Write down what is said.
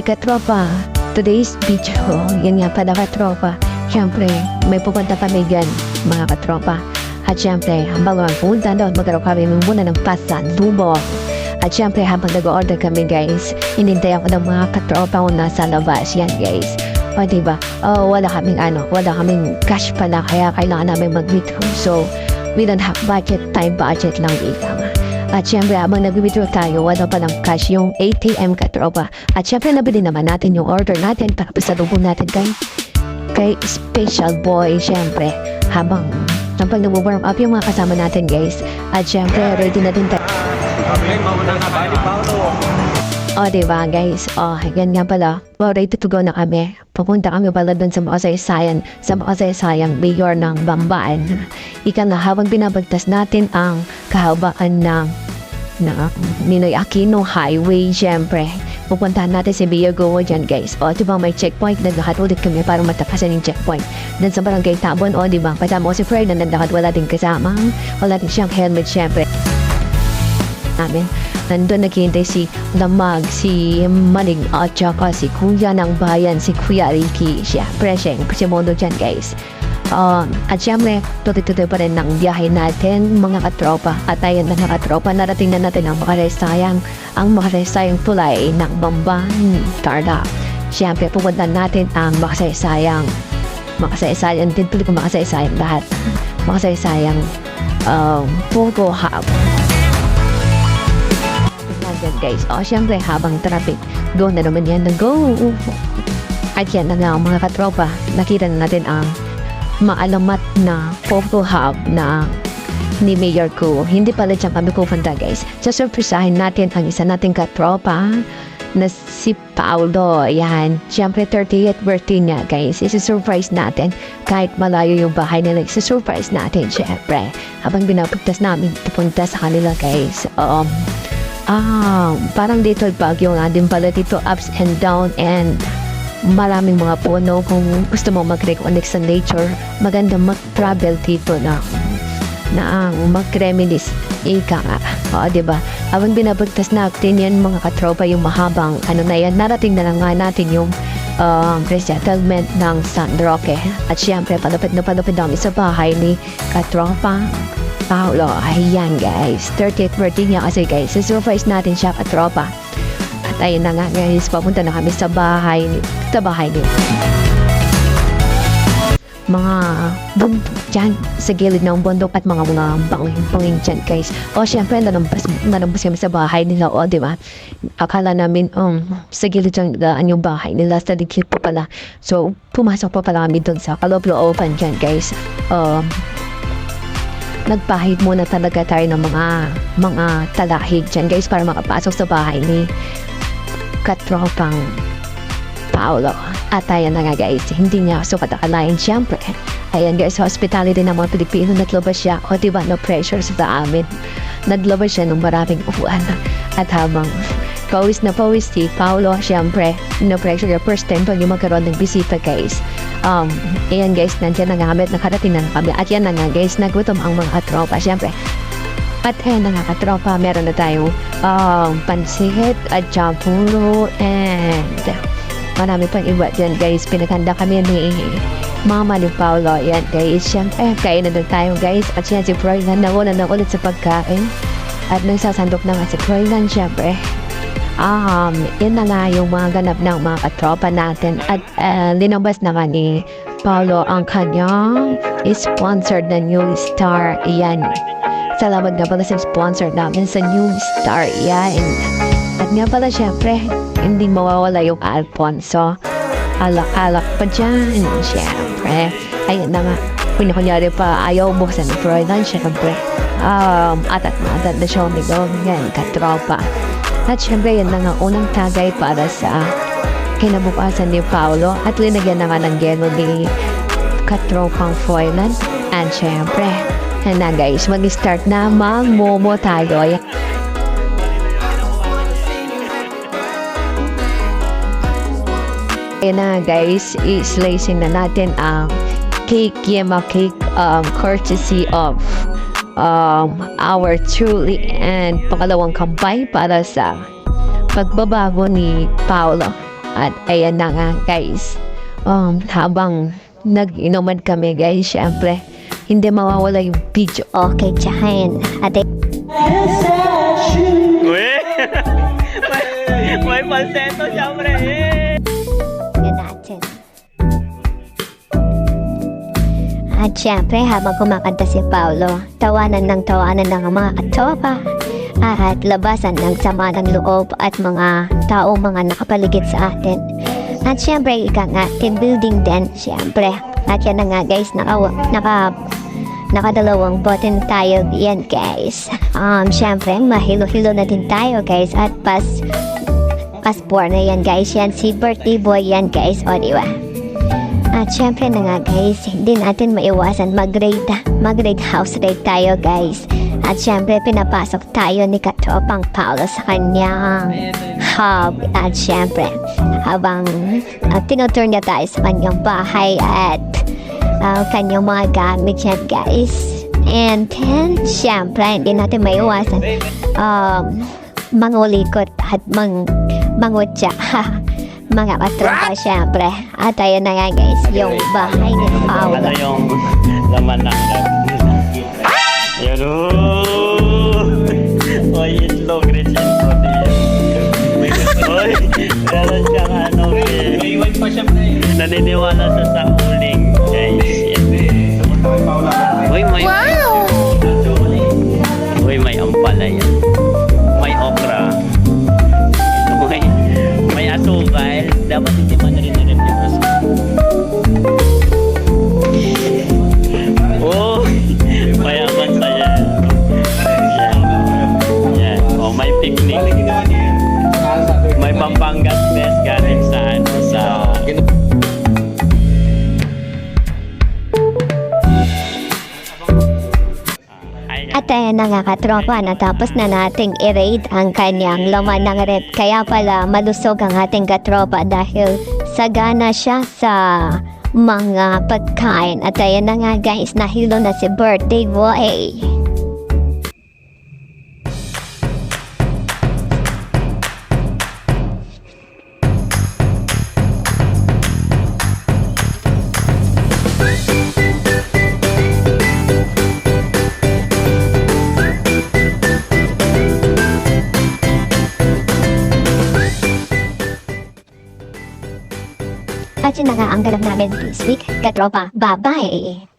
katropa, today's video, yan nga pala katropa. Siyempre, may pupunta kami dyan, mga katropa. At siyempre, habang pumunta doon, magkaroon kami muna ng pasalubong. At siyempre, habang nag-order kami guys, inintayan ko ng mga katropa ko nasa labas. Yan guys. O diba? Wala kaming cash pala, kaya kailangan namin mag-withdraw. So, we don't have budget, time budget lang ilang. At syempre, habang nag-withdraw tayo, wala pa ng cash yung ATM katropa. At syempre, nabili naman natin yung order natin para pasalubong natin kay Special Boy, syempre. Habang nag-warm up yung mga kasama natin, guys. At syempre, ready na din tayo. Diba, guys? Yan nga pala. Ready to go na kami. Pupunta kami pala dun sa makasaysayan. Sa makasaysayan, mayor ng Bambaan. Ika na, habang binabagtas natin ang kahabaan ng Ninoy Aquino Highway, syempre. Pupuntahan natin si Mayor Gowo dyan, guys. Diba may checkpoint, naglakad ulit kami para matapasan yung checkpoint. Dan sa barangay Tabon, diba? Kasama ko si Fred na naglakad, wala din kasama. Wala din siyang helmet, syempre. Nandun naghihintay si Damag, si Maning, at saka si Kuya ng Bayan, si Kuya Ricky. Siyempre, si Mondo dyan, guys. At siyempre, tuloy-tuloy pa rin ng biyahe natin, mga katropa. At ayun, mga katropa, narating na natin ang makasaysayang tulay ng Bamban, Tarlac. Siyempre, pupunta natin ang makasaysayang din tuloy kung makasaysayang lahat. Makasaysayang photo hub. Guys, siyempre habang traffic, go na naman yan, go! At yan na nga mga katropa, nakita na natin ang maalamat na photo hub na ni Mayor ko. Hindi pala dyan kami pupunta, guys. Sasurprisahin natin ang isa nating katropa na si Paolo. Yan, siyempre 30th birthday niya, guys. Isa-surprise natin kahit malayo yung bahay nila. Isa-surprise natin, siyempre. Habang binapagtas namin pupunta sa kanila, guys. Parang dito Baguio nga din pala dito, ups and down and maraming mga puno. Kung gusto mo mag-reconnect sa nature, maganda mag-travel dito na mag-reminisce ika nga. Diba? Habang binabagtas natin yan mga katropa, yung mahabang na yan, narating na lang nga natin yung resettlement ng San Roque. At syempre, palapit na kami sa bahay ni katropa Paolo. Ayan guys, 30th birthday niya kasi guys, surprise natin siya katropa. At ayun na nga guys, papunta na kami sa bahay niya. Mga bundok dyan sa gilid ng bundok at mga banging dyan guys. Syempre nanambas kami sa bahay nila, diba? Akala namin sa gilid dyan yung bahay nila, sa dikit pa pala. So pumasok pa pala kami dun sa kaloob-looban dyan guys. Nagpahid muna talaga tayo ng mga talahig dyan guys para makapasok sa bahay ni katropang Paolo. At ayan na nga guys, hindi niya sukat akalain syempre. Ayan guys, hospitality ng mga Pilipino, naglabas siya. Diba, no pressure sa amin. Naglabas siya ng maraming upuan. At habang pawis na pawis si Paolo, syempre, no pressure yung first time yung magkaroon ng bisita guys. Ayan guys, nandiyan na nga kami, nakarating na kami. At yan na nga guys, nagutom ang mga katropa, syempre. At ayan na nga katropa, meron na tayong pansit at champuro and marami pang iba dyan guys. Pinaganda kami ni Mama ni Paolo. Ayan guys, syempre, kain na tayo guys. At yan si Froylan, nauna na ulit sa pagkain. At nagsasandok na nga si Froylan, syempre. Yan na nga yung mga ganap ng mga katropa natin. At linabas na nga ni Paolo ang kanyang sponsored na New Star. Yan. Salamat nga pala sa sponsor namin sa New Star. Yan. At nga pala syempre, hindi mawawala yung Alfonso. Alak-alak pa dyan. Syempre. Ayan na nga. Kunyari pa, ayaw buksan ng Froylan. Syempre. Atat na siya umigaw. Yan, katropa. At syempre, yan na nga unang tagay para sa kinabukasan ni Paolo. At linagyan naman ng gelo ni katropang Froylan. And syempre, yan na guys, mag-start na mag-momo tayo. Yan na guys, i-slicing na natin ang cake, yema cake, courtesy of our truly and pangalawang kampay para sa pagbabago ni Paolo. At ayan na nga guys, habang nag-inuman kami guys, syempre, hindi mawawala yung video. Okay, tsahin. Ate. Uy! may falsetto syempre Yan natin. At syempre, habang kumakanta si Paolo, tawanan ng mga katropa at labasan ng sama ng loob at mga taong mga nakapaligid sa atin. At syempre, ika nga, team building din, syempre. At yan na nga guys, nakadalawang button tayo yan guys. Syempre, mahilo-hilo na din tayo guys. At passport na yan guys. Yan si birthday boy yan guys. O diba? At syempre na nga guys, hindi natin maiwasan mag-raid house raid tayo guys. At syempre pinapasok tayo ni katropang Paolo sa kanyang hub. At syempre habang tinutur niya tayo sa kanyang bahay at kanyang mga gamit yan guys. And then syempre hindi natin maiwasan mangulikot at mangutya mga katropa syempre. At ayun na nga guys, yung bahay ni Paolo. ano yung laman ng yan oy itlog Regine oy meron siyang ano may iwan pa siya naniniwala sa uling guys uy may uy may ampalaya may okra may asukal dapat hindi man rin yung asukal oh mayaman sa yan yan oh may picnic may Pampangas best galing sa ano sa At ayun na nga katropa, natapos na nating i-raid ang kanyang laman ng rep. Kaya pala malusog ang ating katropa dahil sagana siya sa mga pagkain. At ayun na nga guys, nahilo na si birthday boy. At yun na nga ang ganap namin this week, katropa. Bye-bye!